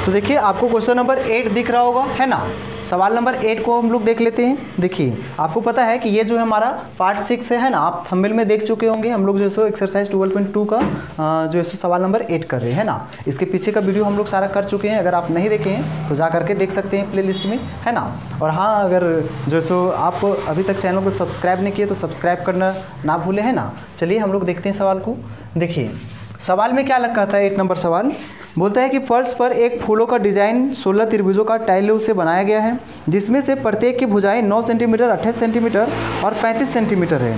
तो देखिए आपको क्वेश्चन नंबर 8 दिख रहा होगा, है ना। सवाल नंबर 8 को हम लोग देख लेते हैं। देखिए आपको पता है कि ये जो है हमारा पार्ट 6 है ना, आप थंबनेल में देख चुके होंगे। हम लोग जो है एक्सरसाइज 12.2 का जो है सवाल नंबर 8 कर रहे हैं, है ना। इसके पीछे का वीडियो हम लोग सारा कर चुके हैं, अगर आप नहीं देखे हैं तो जा करके देख सकते हैं प्लेलिस्ट में, है ना। और हाँ, अगर जो है आप अभी तक चैनल को सब्सक्राइब नहीं किए तो सब्सक्राइब करना ना भूलें, है ना। चलिए हम लोग देखते हैं सवाल को। देखिए सवाल में क्या लिखा था, 8 नंबर सवाल बोलता है कि फर्श पर एक फूलों का डिजाइन 16 त्रिभुजों का टाइलों से बनाया गया है, जिसमें से प्रत्येक की भुजाएं 9 सेंटीमीटर, 28 सेंटीमीटर और 35 सेंटीमीटर है।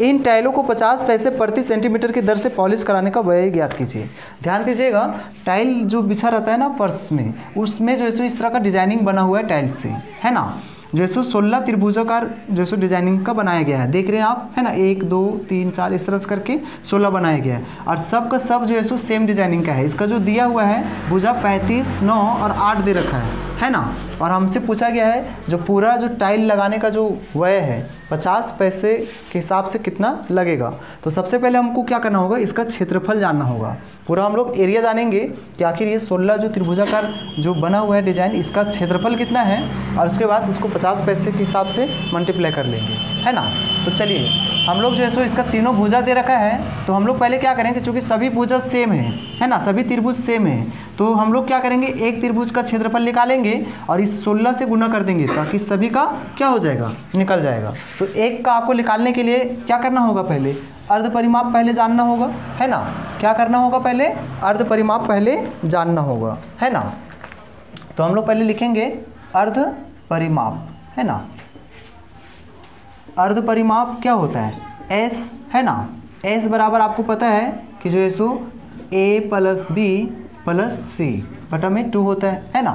इन टाइलों को 50 पैसे प्रति सेंटीमीटर की दर से पॉलिश कराने का व्यय ज्ञात कीजिए। ध्यान दीजिएगा, टाइल जो बिछा रहता है ना फर्श में, उसमें जो है इस तरह का डिजाइनिंग बना हुआ है टाइल से, है ना। जो है 16 त्रिभुजाकार जो है डिजाइनिंग का बनाया गया है, देख रहे हैं आप, है ना। 1 2 3 4 इस तरह से करके 16 बनाया गया है, और सब का सब जो है सेम डिजाइनिंग का है। इसका जो दिया हुआ है भुजा 35, 9 और 8 दे रखा है ना। और हमसे पूछा गया है जो पूरा जो टाइल लगाने का जो व्यय है 50 पैसे के हिसाब से कितना लगेगा। तो सबसे पहले हमको क्या करना होगा, इसका क्षेत्रफल जानना होगा। पूरा हम लोग एरिया जानेंगे कि आखिर ये 16 जो त्रिभुजाकार जो बना हुआ है डिजाइन, इसका क्षेत्रफल कितना है, और उसके बाद उसको 50 पैसे के हिसाब से मल्टीप्लाई कर लेंगे, है ना। तो चलिए हम लोग जो है इसका तीनों भुजा दे रखा है, तो हम लोग पहले क्या करेंगे, क्योंकि सभी भुजा सेम है ना, सभी त्रिभुज सेम है, तो हम लोग क्या करेंगे, एक त्रिभुज का क्षेत्रफल निकालेंगे और इस 16 से गुना कर देंगे, ताकि सभी का क्या हो जाएगा, निकल जाएगा। तो एक का आपको निकालने के लिए क्या करना होगा, पहले अर्ध परिमाप पहले जानना होगा, है ना। क्या करना होगा, पहले अर्ध परिमाप पहले जानना होगा, है ना। तो हम लोग पहले लिखेंगे अर्ध परिमाप, है ना। अर्ध परिमाप क्या होता है, एस, है ना। एस बराबर आपको पता है कि जो है सो a + b + c बटा में 2 होता है ना।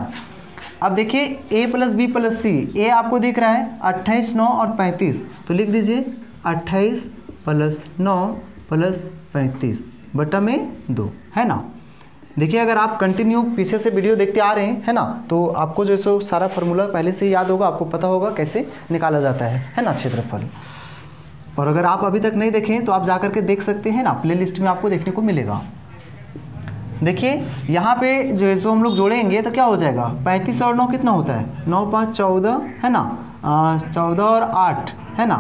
अब देखिए a + b + c, a आपको दिख रहा है 28, 9 और 35, तो लिख दीजिए 28 + 9 + 35 बटा में 2, है ना। देखिए अगर आप कंटिन्यू पीछे से वीडियो देखते आ रहे हैं, है ना, तो आपको जो है सो सारा फार्मूला पहले से ही याद होगा, आपको पता होगा कैसे निकाला जाता है ना, क्षेत्रफल। और अगर आप अभी तक नहीं देखें तो आप जा करके देख सकते हैं ना, प्लेलिस्ट में आपको देखने को मिलेगा। देखिए यहाँ पे जो है सो हम लोग जोड़ेंगे तो क्या हो जाएगा, 35 और 9 कितना होता है, 9 5 14, है ना, 14 और 8, है ना,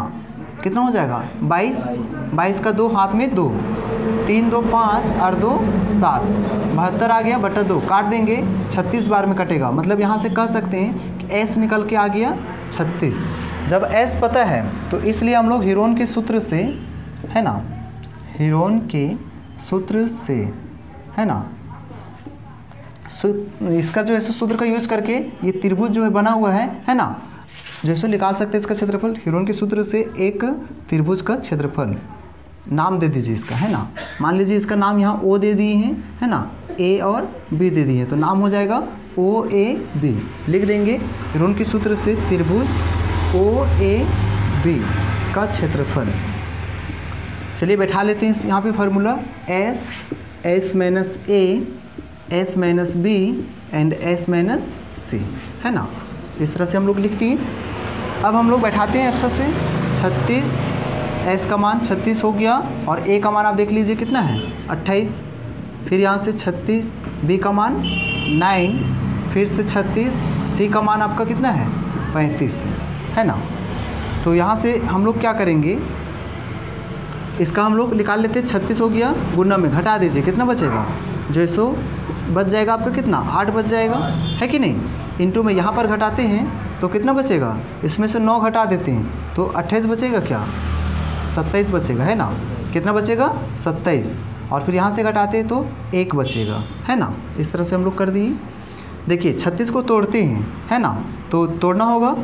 कितना हो जाएगा 22, 22 का 2 हाथ में 2, 3 2 5 और 2 7, 72 आ गया बटा 2, काट देंगे 36 बार में कटेगा। मतलब यहाँ से कह सकते हैं कि S निकल के आ गया 36। जब S पता है तो इसलिए हम लोग हीरोन के सूत्र से, है ना, हीरोन के सूत्र से, है ना, इसका जो है सूत्र का यूज करके ये त्रिभुज जो है बना हुआ है ना, जैसे निकाल सकते हैं इसका क्षेत्रफल। हीरोन के सूत्र से एक त्रिभुज का क्षेत्रफल नाम दे दीजिए इसका, है ना। मान लीजिए इसका नाम यहाँ O दे दिए हैं, है ना, A और B दे दिए हैं, तो नाम हो जाएगा OAB। लिख देंगे हीरोन के सूत्र से त्रिभुज OAB का क्षेत्रफल। चलिए बैठा लेते हैं यहाँ पे formula, S - A S - B and S - C, है ना। इस तरह से हम लोग लिखते हैं। अब हम लोग बैठाते हैं अच्छा से, 36, S का मान 36 हो गया, और A का मान आप देख लीजिए कितना है 28, फिर यहाँ से 36, B का मान 9, फिर से 36, C का मान आपका कितना है 35 है ना। तो यहाँ से हम लोग क्या करेंगे, इसका हम लोग निकाल लेते हैं। 36 हो गया, गुना में घटा दीजिए, कितना बचेगा, जो है सो बच जाएगा आपका कितना 8 बच जाएगा, है कि नहीं। इंटू में यहाँ पर घटाते हैं तो कितना बचेगा, इसमें से 9 घटा देते हैं तो 28 बचेगा, क्या 27 बचेगा, है ना। कितना बचेगा 27, और फिर यहाँ से घटाते हैं तो 1 बचेगा, है ना। इस तरह से हम लोग कर दिए। देखिए 36 को तोड़ते हैं, है ना, तो तोड़ना होगा।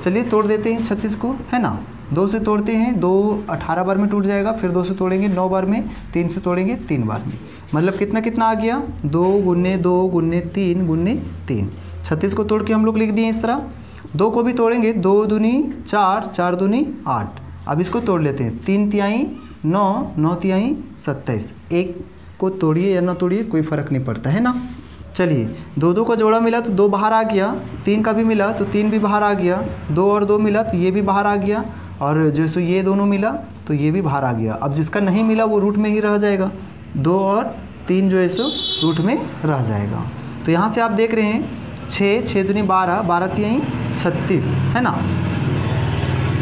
चलिए तोड़ देते हैं 36 को, है ना। 2 से तोड़ते हैं, 2 18 बार में टूट जाएगा, फिर 2 से तोड़ेंगे 9 बार में, 3 से तोड़ेंगे 3 बार में। मतलब कितना कितना आ गया, 2 × 2 × 3 × 3। 36 को तोड़ के हम लोग लिख दिए इस तरह। 2 को भी तोड़ेंगे, 2 दूनी 4, 4 दूनी 8। अब इसको तोड़ लेते हैं, 3 तिहाई 9, 9 तिहाई 27। 1 को तोड़िए या ना तोड़िए कोई फ़र्क नहीं पड़ता, है ना। चलिए 2 का जोड़ा मिला तो 2 बाहर आ गया, 3 का भी मिला तो 3 भी बाहर आ गया, 2 और 2 मिला तो ये भी बाहर आ गया, और जो सो ये दोनों मिला तो ये भी बाहर आ गया। अब जिसका नहीं मिला वो रूट में ही रह जाएगा, 2 और 3 जो है सो रूट में रह जाएगा। तो यहाँ से आप देख रहे हैं 6, 6 दूनी 12, 12 3 36, है ना।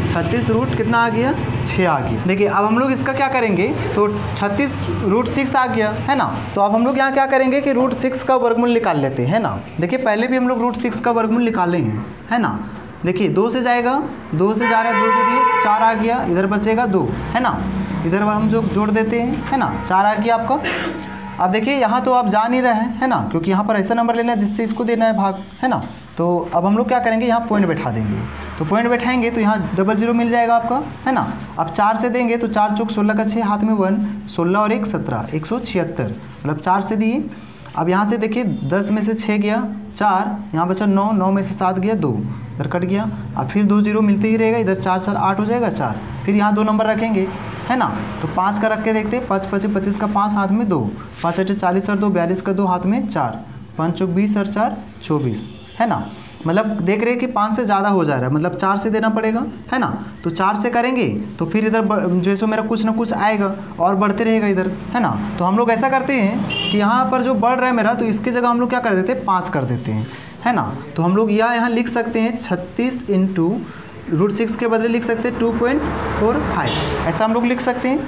36 रूट कितना आ गया, 6 आ गया। देखिए अब हम लोग इसका क्या करेंगे, तो 36 रूट 6 आ गया, है ना। तो अब हम लोग यहाँ क्या करेंगे कि रूट 6 का वर्गमूल निकाल लेते हैं, है ना। देखिए पहले भी हम लोग रूट 6 का वर्गमूल निकाले हैं, है ना। देखिए 2 से जाएगा, 2 से जा रहा है, 2 दे दिए 4 आ गया, इधर बचेगा 2, है ना। इधर हम जो जोड़ देते हैं, है ना, 4 आ गया आपका। अब देखिए यहाँ तो आप जा नहीं रहे हैं, है ना, क्योंकि यहाँ पर ऐसा नंबर लेना है जिससे इसको देना है भाग, है ना। तो अब हम लोग क्या करेंगे, यहाँ पॉइंट बैठा देंगे। तो पॉइंट बैठाएंगे तो यहाँ 00 मिल जाएगा आपका, है ना। अब 4 से देंगे तो 4 चौक 16 का 6, हाथ में 1, 16 और 1 17, 176, मतलब 4 से दिए। अब यहाँ से देखिए 10 में से 6 गया 4, यहाँ बचा 9, 9 में से 7 गया 2, इधर कट गया। अब फिर 2 0 मिलते ही रहेगा, इधर 4 4 8 हो जाएगा 4, फिर यहाँ 2 नंबर रखेंगे, है ना। तो 5 का रख के देखते हैं, 5 5 25 का 5, हाथ में 2, 5 8 40 और 2 42 का 2, हाथ में 4, 5 चौक 20 और 4 24, है ना। मतलब देख रहे हैं कि 5 से ज़्यादा हो जा रहा है, मतलब 4 से देना पड़ेगा, है ना। तो 4 से करेंगे तो फिर इधर जो है मेरा कुछ ना कुछ आएगा और बढ़ते रहेगा इधर, है ना। तो हम लोग ऐसा करते हैं कि यहाँ पर जो बढ़ रहा है मेरा, तो इसकी जगह हम लोग क्या कर देते हैं, 5 कर देते हैं, है ना। तो हम लोग यहाँ लिख सकते हैं 36 इंटू रूट 6 के बदले लिख सकते हैं 2.45, ऐसा हम लोग लिख सकते हैं।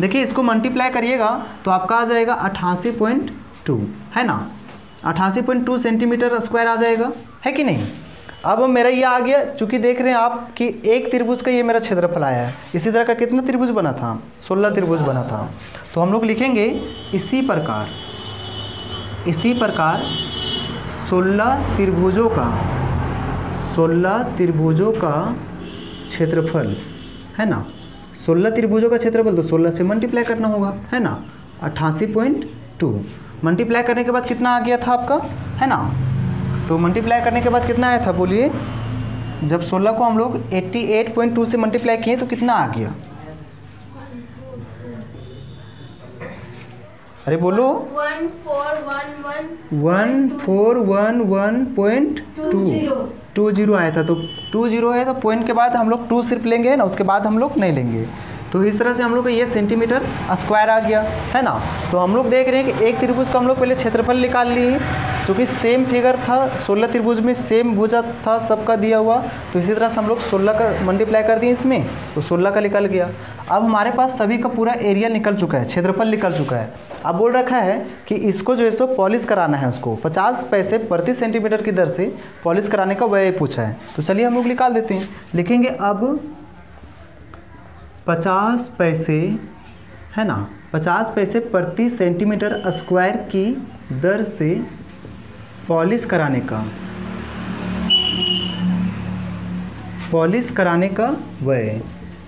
देखिए इसको मल्टीप्लाई करिएगा तो आपका आ जाएगा 88.2, है ना। 88.2 सेंटीमीटर स्क्वायर आ जाएगा, है कि नहीं। अब मेरा ये आ गया, चूँकि देख रहे हैं आप कि एक त्रिभुज का ये मेरा क्षेत्रफल आया है। इसी तरह का कितना त्रिभुज बना था, 16 त्रिभुज बना था। तो हम लोग लिखेंगे इसी प्रकार 16 त्रिभुजों का क्षेत्रफल, है ना। 16 त्रिभुजों का क्षेत्रफल, तो 16 से मल्टीप्लाई करना होगा, है ना। 88.2 मल्टीप्लाई करने के बाद कितना आ गया था आपका, है ना। तो मल्टीप्लाई करने के बाद कितना आया था बोलिए, जब 16 को हम लोग 88.2 से मल्टीप्लाई किए तो कितना आ गया, अरे बोलो 1411.20 आया था। तो 20 है तो पॉइंट के बाद हम लोग 2 सिर्फ लेंगे, है ना, उसके बाद हम लोग नहीं लेंगे। तो इस तरह से हम लोग को ये सेंटीमीटर स्क्वायर आ गया, है ना। तो हम लोग देख रहे हैं कि एक त्रिभुज का हम लोग पहले क्षेत्रफल निकाल लिए, क्योंकि सेम फिगर था, 16 त्रिभुज में सेम भुजा था सबका दिया हुआ। तो इसी तरह से हम लोग 16 का मल्टीप्लाई कर दिए इसमें, तो 16 का निकल गया। अब हमारे पास सभी का पूरा एरिया निकल चुका है, क्षेत्रफल निकल चुका है। अब बोल रखा है कि इसको जो है सो पॉलिश कराना है, उसको 50 पैसे प्रति सेंटीमीटर की दर से पॉलिश कराने का व्यय पूछा है। तो चलिए हम लोग निकाल देते हैं, लिखेंगे अब 50 पैसे, है ना, 50 पैसे प्रति सेंटीमीटर स्क्वायर की दर से पॉलिश कराने का व्यय,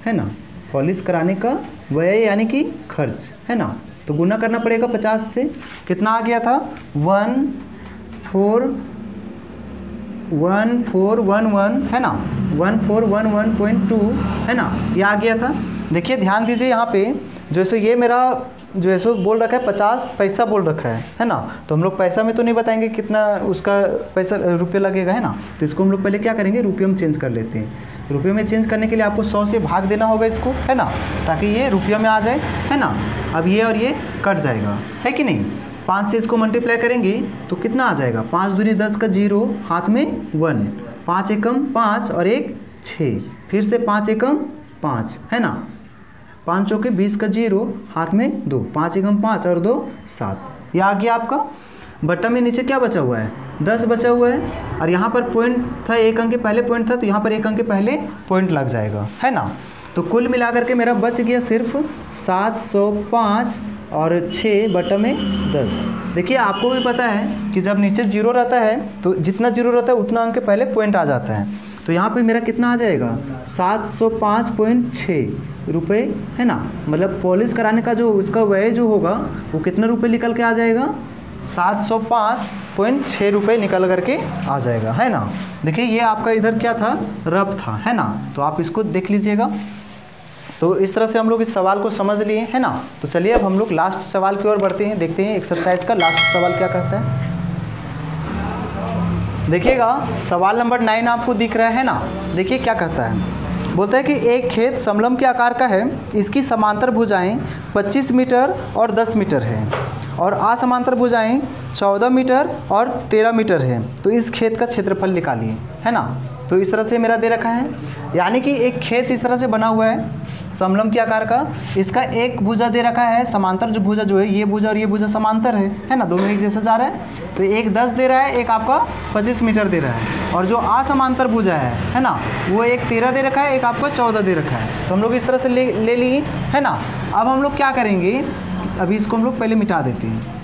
है ना। पॉलिश कराने का व्यय यानी कि खर्च, है ना। तो गुना करना पड़ेगा 50 से, कितना आ गया था 1411, है ना, 1411.2, है ना, ये आ गया था। देखिए ध्यान दीजिए यहाँ पे जो सो ये मेरा जो है सो बोल रखा है 50 पैसा बोल रखा है ना। तो हम लोग पैसा में तो नहीं बताएंगे कितना उसका पैसा रुपये लगेगा, है ना। तो इसको हम लोग पहले क्या करेंगे, रुपये में चेंज कर लेते हैं। रुपये में चेंज करने के लिए आपको 100 से भाग देना होगा इसको, है ना, ताकि ये रुपया में आ जाए, है ना। अब ये और ये कट जाएगा, है कि नहीं। 5 से इसको मल्टीप्लाई करेंगे तो कितना आ जाएगा, 5 दूनी 10 का 0, हाथ में 1, 5 एकम 5 और 1 6, फिर से 5 एकम 5, है ना, 5 चौके 20 का 0, हाथ में 2, 5 एकम 5 और 2 7, ये आ गया आपका। बट्टा में नीचे क्या बचा हुआ है, 10 बचा हुआ है, और यहाँ पर पॉइंट था, 1 अंक के पहले पॉइंट था, तो यहाँ पर 1 अंक के पहले पॉइंट लग जाएगा, है ना। तो कुल मिलाकर के मेरा बच गया सिर्फ 705 और 6 बटा में 10। देखिए आपको भी पता है कि जब नीचे 0 रहता है तो जितना 0 रहता है उतना अंक के पहले पॉइंट आ जाता है। तो यहाँ पे मेरा कितना आ जाएगा 705.6 रुपये, है ना। मतलब पॉलिश कराने का जो उसका व्यय जो होगा वो कितना रुपये निकल के आ जाएगा, 705.6 रुपये निकल करके आ जाएगा, है ना। देखिए ये आपका इधर क्या था, रफ था, है ना। तो आप इसको देख लीजिएगा। तो इस तरह से हम लोग इस सवाल को समझ लिए, है ना। तो चलिए अब हम लोग लास्ट सवाल की ओर बढ़ते हैं, देखते हैं एक्सरसाइज का लास्ट सवाल क्या कहता है। देखिएगा सवाल नंबर 9 आपको दिख रहा है ना। देखिए क्या कहता है, बोलता है कि एक खेत समलंब के आकार का है, इसकी समांतर भुजाएं 25 मीटर और 10 मीटर है और असमांतर भुजाएं 14 मीटर और 13 मीटर है, तो इस खेत का क्षेत्रफल निकालिए, है ना। तो इस तरह से मेरा दे रखा है, यानी कि एक खेत इस तरह से बना हुआ है समलंब के आकार का, इसका एक भुजा दे रखा है, समांतर जो भुजा जो है ये भुजा और ये भुजा समांतर है ना, दोनों एक जैसा जा रहा है। तो एक 10 दे रहा है, एक आपका 25 मीटर दे रहा है, और जो असमांतर भुजा है ना, वो एक 13 दे रखा है, एक आपका 14 दे रखा है। तो हम लोग इस तरह से ले ली, है ना। अब हम लोग क्या करेंगे, अभी इसको हम लोग पहले मिटा देते हैं।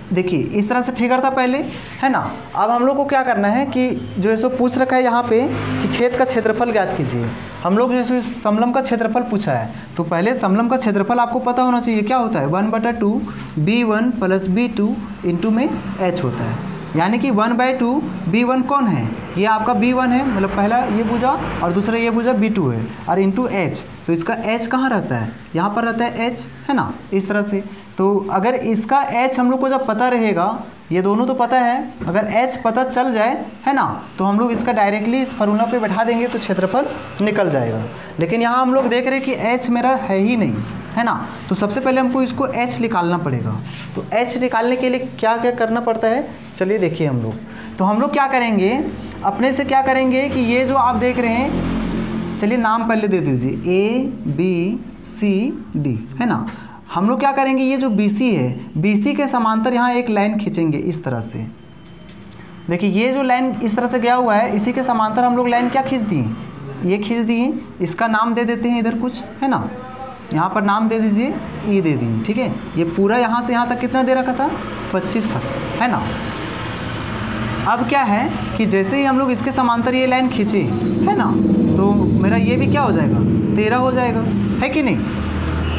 देखिए इस तरह से फिगर था पहले, है ना। अब हम लोग को क्या करना है कि जो है सो पूछ रखा है यहाँ पे कि खेत का क्षेत्रफल ज्ञात कीजिए। हम लोग जैसे समलंब का क्षेत्रफल पूछा है, तो पहले समलंब का क्षेत्रफल आपको पता होना चाहिए क्या होता है, 1/2 B1 + B2 इंटू में H होता है, यानी कि 1/2 B1 कौन है, ये आपका B1 है, मतलब पहला ये भुजा और दूसरा ये भुजा B2 है, और इंटू H, तो इसका H कहाँ रहता है, यहाँ पर रहता है H, है ना, इस तरह से। तो अगर इसका H हम लोग को जब पता रहेगा, ये दोनों तो पता है, अगर H पता चल जाए, है ना, तो हम लोग इसका डायरेक्टली इस फार्मूला पे बैठा देंगे तो क्षेत्रफल निकल जाएगा। लेकिन यहाँ हम लोग देख रहे हैं कि H मेरा है ही नहीं, है ना। तो सबसे पहले हमको इसको H निकालना पड़ेगा। तो H निकालने के लिए क्या क्या करना पड़ता है, चलिए देखिए हम लोग। तो हम लोग क्या करेंगे, अपने से क्या करेंगे कि ये जो आप देख रहे हैं, चलिए नाम पहले दे दीजिए ABCD, है ना। हम लोग क्या करेंगे, ये जो BC है, BC के समांतर यहाँ एक लाइन खींचेंगे इस तरह से। देखिए ये जो लाइन इस तरह से गया हुआ है, इसी के समांतर हम लोग लाइन क्या खींच दिए, ये खींच दिए। इसका नाम दे देते हैं इधर कुछ, है ना, यहाँ पर नाम दे दीजिए E दे दिए, ठीक है। ये पूरा यहाँ से यहाँ तक कितना दे रखा था, 25 तक, है ना। अब क्या है कि जैसे ही हम लोग इसके समांतर ये लाइन खींचे, है ना, तो मेरा ये भी क्या हो जाएगा, 13 हो जाएगा, है कि नहीं।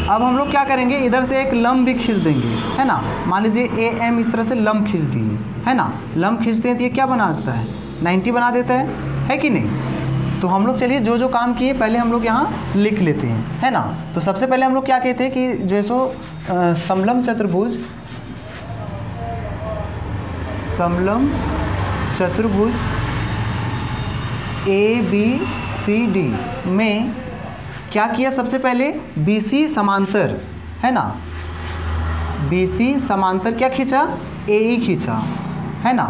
अब हम लोग क्या करेंगे, इधर से एक लंब भी खींच देंगे, है ना। मान लीजिए AM इस तरह से लंब खींच दिए, है ना। लंब खींचते हैं तो ये क्या बना देता है, 90 बना देता है कि नहीं। तो हम लोग चलिए जो जो काम किए पहले हम लोग यहाँ लिख लेते हैं, है ना। तो सबसे पहले हम लोग क्या कहते हैं कि जो सो समलंब चतुर्भुज ABCD में क्या किया, सबसे पहले BC समांतर, है ना, BC समांतर क्या खींचा, AE खींचा, है ना।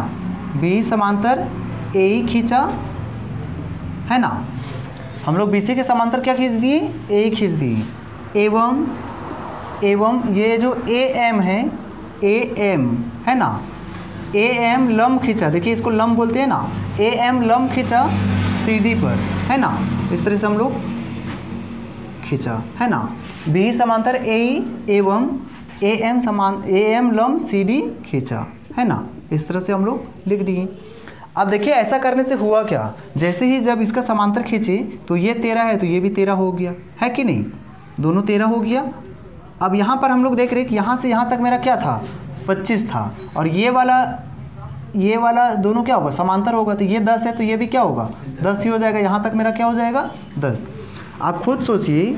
BE समांतर AE खींचा, है ना। हम लोग BC के समांतर क्या खींच दिए, AE खींच दिए। एवं ये जो AM है, AM, है ना, AM लंब खींचा, देखिए इसको लंब बोलते हैं ना, AM लंब खींचा CD पर, है ना, इस तरह से हम लोग खींचा, है ना। BE समांतर AE एवं AM लंब CD खींचा, है ना, इस तरह से हम लोग लिख दिए। अब देखिए ऐसा करने से हुआ क्या, जैसे ही जब इसका समांतर खींचे तो ये 13 है तो ये भी 13 हो गया, है कि नहीं, दोनों 13 हो गया। अब यहाँ पर हम लोग देख रहे हैं कि यहाँ से यहाँ तक मेरा क्या था, 25 था, और ये वाला दोनों क्या होगा, समांतर होगा, तो ये 10 है तो ये भी क्या होगा, 10 ही हो जाएगा। यहाँ तक मेरा क्या हो जाएगा, 10। आप खुद सोचिए,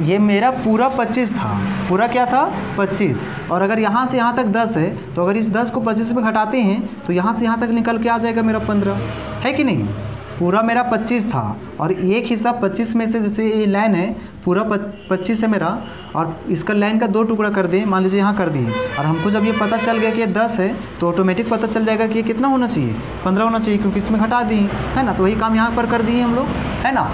ये मेरा पूरा 25 था, पूरा क्या था 25, और अगर यहाँ से यहाँ तक 10 है तो अगर इस 10 को 25 में घटाते हैं तो यहाँ से यहाँ तक निकल के आ जाएगा मेरा 15, है कि नहीं। पूरा मेरा 25 था और एक हिस्सा 25 में से, जैसे ये लाइन है पूरा 25 है मेरा, और इसका लाइन का 2 टुकड़ा कर दें, मान लीजिए यहाँ कर दिए, और हमको जब ये पता चल गया कि ये 10 है तो ऑटोमेटिक पता चल जाएगा कि ये कितना होना चाहिए, 15 होना चाहिए, क्योंकि इसमें घटा दिए, है ना। तो वही काम यहाँ पर कर दिए हम लोग, है ना।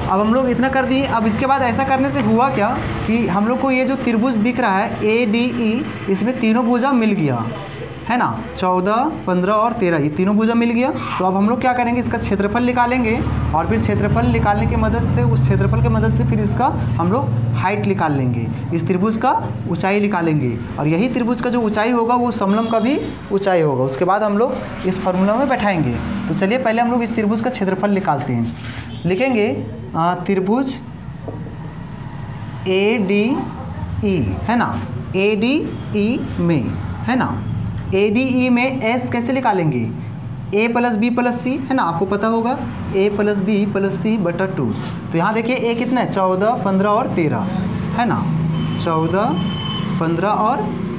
अब हम लोग इतना कर दिए। अब इसके बाद ऐसा करने से हुआ क्या कि हम लोग को ये जो त्रिभुज दिख रहा है ADE, इसमें तीनों भुजा मिल गया, है ना, 14, 15 और 13, ये तीनों भुजा मिल गया। तो अब हम लोग क्या करेंगे, इसका क्षेत्रफल निकालेंगे, और फिर क्षेत्रफल निकालने की मदद से, उस क्षेत्रफल की मदद से फिर इसका हम लोग हाइट निकाल लेंगे, इस त्रिभुज का ऊंचाई निकालेंगे, और यही त्रिभुज का जो ऊंचाई होगा वो समलंब का भी ऊंचाई होगा। उसके बाद हम लोग इस फार्मूला में बैठाएंगे। तो चलिए पहले हम लोग इस त्रिभुज का क्षेत्रफल निकालते हैं। लिखेंगे त्रिभुज ADE, है ना, ADE में, है ना, ADE में S कैसे निकालेंगे, A + B + C, है ना, आपको पता होगा A + B + C बटा 2। तो यहाँ देखिए A कितना है, 14, 15 और 13, है ना, 14, 15 और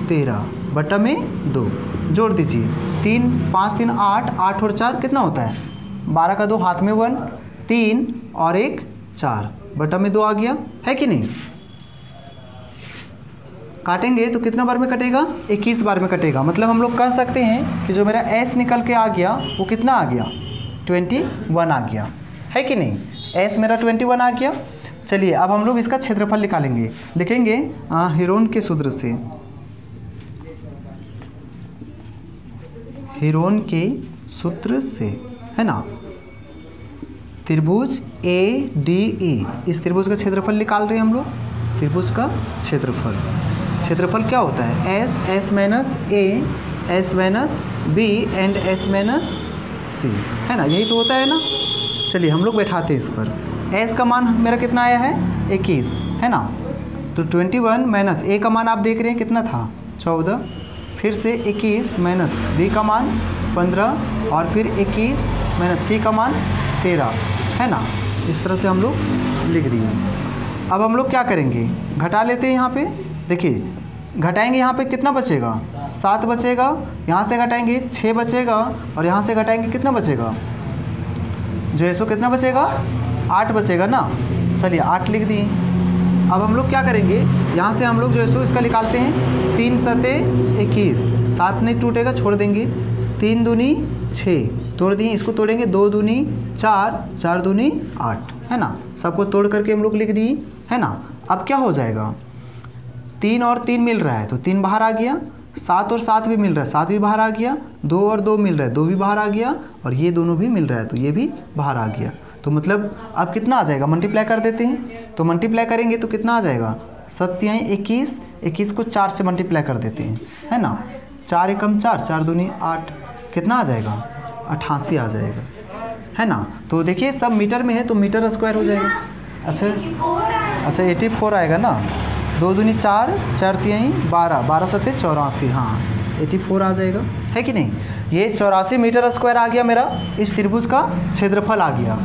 13 बटा में 2, जोड़ दीजिए, 3, 5, 3, 8, 8 और 4 कितना होता है, 12 का 2 हाथ में 1, 3 और 1 4 बटा में 2 आ गया, है कि नहीं। काटेंगे तो कितना बार में कटेगा, 21 बार में कटेगा। मतलब हम लोग कह सकते हैं कि जो मेरा S निकल के आ गया वो कितना आ गया, 21 आ गया, है कि नहीं। S मेरा 21 आ गया। चलिए अब हम लोग इसका क्षेत्रफल निकालेंगे। लिखेंगे हीरोन के सूत्र से, हीरोन के सूत्र से, है ना, त्रिभुज ADE, इस त्रिभुज का क्षेत्रफल निकाल रहे हैं हम लोग। त्रिभुज का क्षेत्रफल, क्षेत्रफल क्या होता है, S minus A, S minus B and S minus C, है ना, यही तो होता है ना। चलिए हम लोग बैठाते हैं इस पर। S का मान मेरा कितना आया है, 21, है ना। तो 21 माइनस A का मान आप देख रहे हैं कितना था, 14, फिर से 21 माइनस B का मान 15 और फिर 21 माइनस C का मान 13, है ना। इस तरह से हम लोग लिख दिए। अब हम लोग क्या करेंगे, घटा लेते हैं यहाँ पे। देखिए घटाएंगे, यहाँ पे कितना बचेगा, 7 बचेगा, यहाँ से घटाएंगे 6 बचेगा और यहाँ से घटाएंगे कितना बचेगा, जो है सो कितना बचेगा, 8 बचेगा ना। चलिए 8 लिख दिए। अब हम लोग क्या करेंगे, यहाँ से हम लोग जो है सो इसका निकालते हैं, 3 सते 21, 7 नहीं टूटेगा, छोड़ देंगे, 3 दूनी 6, तोड़ दिए, इसको तोड़ेंगे, 2 दूनी 4, 4 दूनी 8, है ना। सबको तोड़ करके हम लोग लिख दिए, है ना। अब क्या हो जाएगा, 3 और 3 मिल रहा है तो 3 बाहर आ गया, 7 और 7 भी मिल रहा है, 7 भी बाहर आ गया, 2 और 2 मिल रहा है, 2 भी बाहर आ गया, और ये दोनों भी मिल रहा है तो ये भी बाहर आ गया। तो मतलब अब कितना आ जाएगा, मल्टीप्लाई कर देते हैं। तो मल्टीप्लाई करेंगे तो कितना आ जाएगा, 7 21, 21 को 4 से मल्टीप्लाई कर देते हैं, है ना। 4 एकम 4, 4 दूनी 8, कितना आ जाएगा, 88 आ जाएगा, है ना। तो देखिए सब मीटर में है तो मीटर स्क्वायर हो जाएगा। अच्छा 84 आएगा ना, 2 दूनी 4, 4 तिहाई 12, 12 सत्ते 84, हाँ 84 आ जाएगा, है कि नहीं। ये 84 मीटर स्क्वायर आ गया मेरा, इस त्रिभुज का क्षेत्रफल आ गया।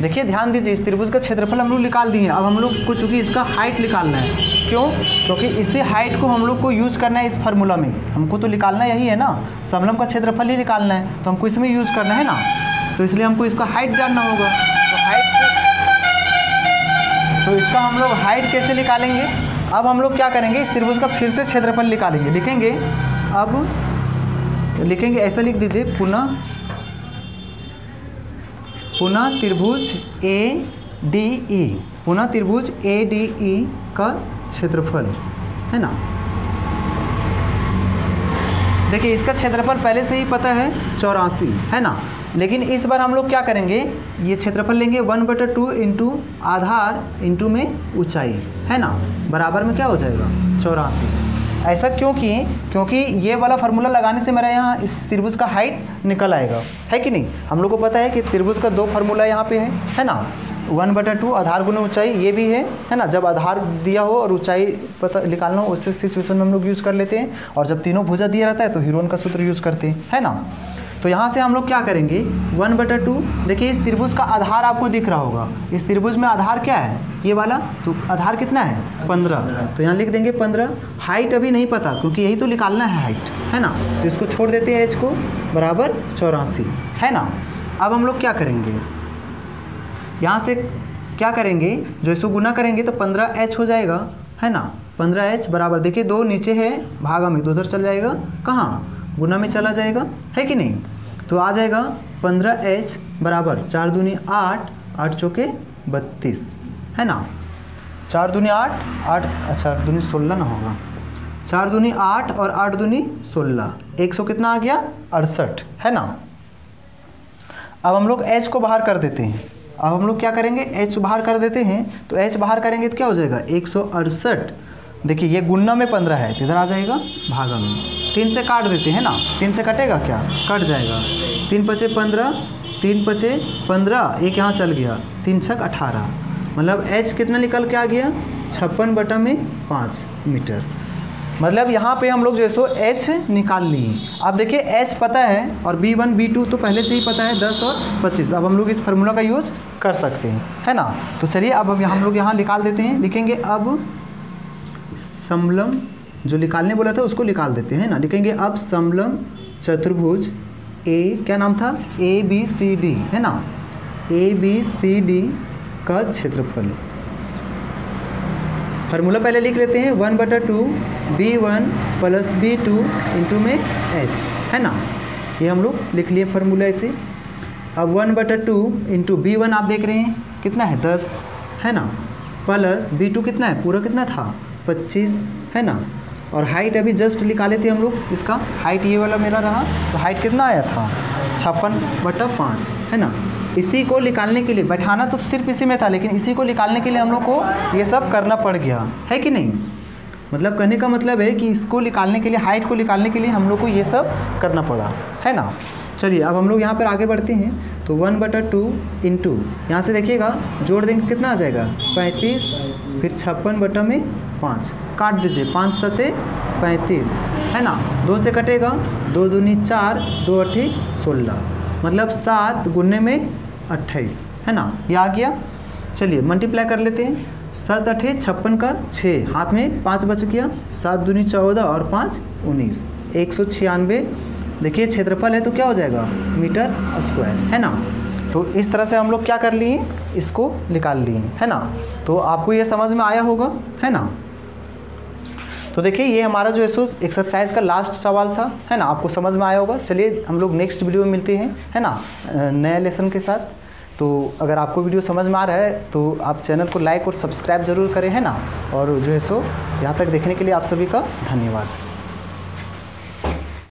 देखिए ध्यान दीजिए, इस त्रिभुज का क्षेत्रफल हम लोग निकाल दिए। अब हम लोग को चूँकि इसका हाइट निकालना है, क्यों, क्योंकि इससे हाइट को हम लोग को यूज करना है इस फार्मूला में। हमको तो निकालना यही है ना, समलंब का क्षेत्रफल ही निकालना है, तो हमको इसमें यूज करना है ना। तो इसलिए हमको इसका हाइट जानना होगा। तो इसका हम लोग हाइट कैसे निकालेंगे, अब हम लोग क्या करेंगे, इस त्रिभुज का फिर से क्षेत्रफल निकालेंगे। लिखेंगे, अब लिखेंगे, ऐसा लिख दीजिए, पुनः त्रिभुज ADE, पुनः त्रिभुज ADE का क्षेत्रफल, है ना। देखिए इसका क्षेत्रफल पहले से ही पता है 84, है ना। लेकिन इस बार हम लोग क्या करेंगे, ये क्षेत्रफल लेंगे 1/2 इंटू आधार इंटू में ऊंचाई, है ना, बराबर में क्या हो जाएगा, 84। ऐसा क्यों किए, क्योंकि ये वाला फार्मूला लगाने से मेरा यहाँ इस त्रिभुज का हाइट निकल आएगा, है कि नहीं। हम लोग को पता है कि त्रिभुज का 2 फार्मूला यहाँ पे है ना, 1/2 आधार गुना ऊंचाई, ये भी है ना। जब आधार दिया हो और ऊंचाई पता निकालना हो, उस सिचुएशन में हम लोग यूज़ कर लेते हैं। और जब तीनों भुजा दिया रहता है तो हीरोन का सूत्र यूज़ करते हैं, है ना। तो यहाँ से हम लोग क्या करेंगे, 1/2, देखिए इस त्रिभुज का आधार आपको दिख रहा होगा, इस त्रिभुज में आधार क्या है, ये वाला, तो आधार कितना है, 15, तो यहाँ लिख देंगे 15। हाइट अभी नहीं पता क्योंकि यही तो निकालना है हाइट, है ना। तो इसको छोड़ देते हैं, h को, बराबर 84, है ना। अब हम लोग क्या करेंगे, यहाँ से क्या करेंगे, जो इसको गुना करेंगे तो 15h हो जाएगा, है ना। 15h बराबर, देखिए 2 नीचे है भागा में, तो उधर चल जाएगा, कहाँ, गुना में चला जाएगा, है कि नहीं। तो आ जाएगा 15h बराबर 4 दूनी 8, 8 चौके 32, है ना। 4 दूनी 8, 8 अच्छा 8 दूनी 16 ना होगा, 4 दूनी 8 और 8 दूनी 16, 100 कितना आ गया, 68, है ना। अब हम लोग h को बाहर कर देते हैं। अब हम लोग क्या करेंगे, h बाहर कर देते हैं, तो h बाहर करेंगे तो क्या हो जाएगा, 168। देखिए ये गुना में 15 है तो इधर आ जाएगा भागा में, 3 से काट देते हैं ना, 3 से कटेगा क्या, कट जाएगा, 3 पचे 15, 3 पचे 15, एक यहाँ चल गया, 3 छक 18, मतलब h कितना निकल के आ गया, 56/5 मीटर। मतलब यहाँ पे हम लोग जो है सो h निकाल लिए। अब देखिए h पता है और B1 B2 तो पहले से ही पता है, 10 और 25। अब हम लोग इस फार्मूला का यूज कर सकते हैं, है ना। तो चलिए अब हम लोग यहाँ निकाल देते हैं। लिखेंगे अब समलंब, जो निकालने बोला था उसको निकाल देते हैं ना। लिखेंगे अब समलंब चतुर्भुज A, क्या नाम था, ABCD, है ना, ABCD का क्षेत्रफल, फार्मूला पहले लिख लेते हैं 1/2 B1 + B2 इंटू में H, है ना। ये हम लोग लिख लिए फार्मूला इसे। अब 1/2 इंटू B1 आप देख रहे हैं कितना है 10, है ना, प्लस B2 कितना है, पूरा कितना था 25, है ना। और हाइट अभी जस्ट निकाले थे हम लोग, इसका हाइट ये वाला मेरा रहा, तो हाइट कितना आया था 56/5, है ना। इसी को निकालने के लिए, बैठाना तो सिर्फ इसी में था, लेकिन इसी को निकालने के लिए हम लोग को ये सब करना पड़ गया, है कि नहीं। मतलब कहने का मतलब है कि इसको निकालने के लिए, हाइट को निकालने के लिए हम लोग को ये सब करना पड़ा, है ना। चलिए अब हम लोग यहाँ पर आगे बढ़ते हैं। तो 1/2 इंटू, यहाँ से देखिएगा जोड़ देंगे कितना आ जाएगा 35, फिर 56/5, काट दीजिए 5 7 35, है ना। 2 से कटेगा, 2 दूनी 4, 2 8 16, मतलब 7 गुने में 28, है ना, ये आ गया। चलिए मल्टीप्लाई कर लेते हैं। 7 8 56 का 6, हाथ में 5 बच गया, 7 दूनी 14 और 5 19, 196। देखिए क्षेत्रफल है तो क्या हो जाएगा मीटर स्क्वायर, है ना। तो इस तरह से हम लोग क्या कर लिए, इसको निकाल लिए, है ना। तो आपको ये समझ में आया होगा, है ना। तो देखिए ये हमारा जो एक्सरसाइज का लास्ट सवाल था, है ना, आपको समझ में आया होगा। चलिए हम लोग नेक्स्ट वीडियो में मिलते हैं, है ना, नए लेसन के साथ। तो अगर आपको वीडियो समझ में आ रहा है तो आप चैनल को लाइक और सब्सक्राइब ज़रूर करें, है ना। और जो है सो यहाँ तक देखने के लिए आप सभी का धन्यवाद।